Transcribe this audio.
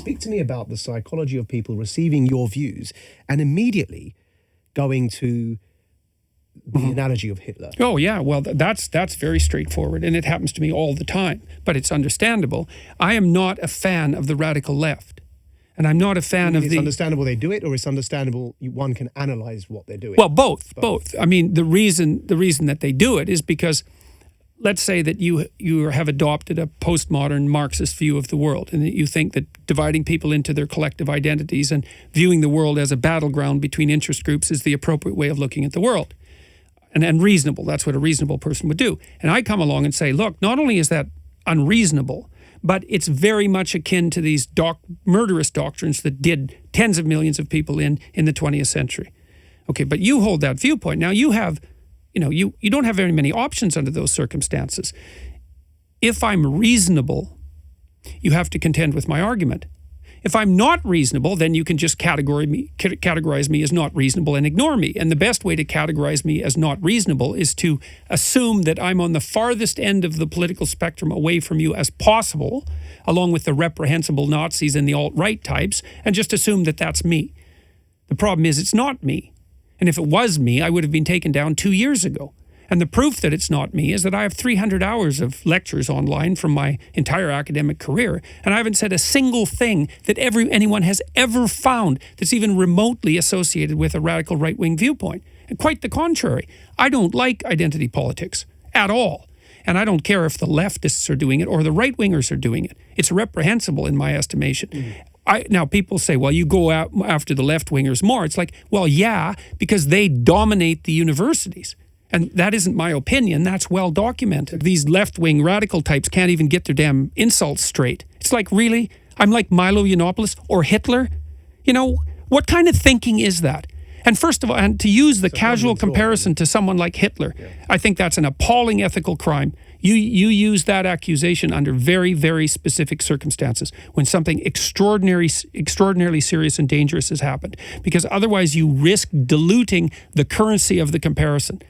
Speak to me about the psychology of people receiving your views and immediately going to the analogy of Hitler. Oh, yeah. Well, that's very straightforward, and it happens to me all the time, but it's understandable. I am not a fan of the radical left, and I'm not a fan of It's understandable they do it, or it's understandable one can analyze what they're doing? Well, both. I mean, the reason that they do it is because, let's say that you have adopted a postmodern Marxist view of the world, and that you think that dividing people into their collective identities and viewing the world as a battleground between interest groups is the appropriate way of looking at the world. And reasonable. That's what a reasonable person would do. And I come along and say, look, not only is that unreasonable, but it's very much akin to these murderous doctrines that did tens of millions of people in the 20th century. Okay, but you hold that viewpoint. Now you have, you don't have very many options under those circumstances. If I'm reasonable, you have to contend with my argument. If I'm not reasonable, then you can just categorize me as not reasonable and ignore me. And the best way to categorize me as not reasonable is to assume that I'm on the farthest end of the political spectrum away from you as possible, along with the reprehensible Nazis and the alt-right types, and just assume that that's me. The problem is it's not me. And if it was me, I would have been taken down 2 years ago. And the proof that it's not me is that I have 300 hours of lectures online from my entire academic career, and I haven't said a single thing that anyone has ever found that's even remotely associated with a radical right-wing viewpoint. And quite the contrary. I don't like identity politics at all. And I don't care if the leftists are doing it or the right-wingers are doing it. It's reprehensible in my estimation. Now, people say, well, you go out after the left-wingers more. It's like, well, yeah, because they dominate the universities. And that isn't my opinion. That's well documented. These left-wing radical types can't even get their damn insults straight. It's like, really? I'm like Milo Yiannopoulos or Hitler? What kind of thinking is that? And first of all, and to use the casual comparison to someone like Hitler, I think that's an appalling ethical crime. You use that accusation under very, very specific circumstances when something extraordinarily serious and dangerous has happened, because otherwise you risk diluting the currency of the comparison.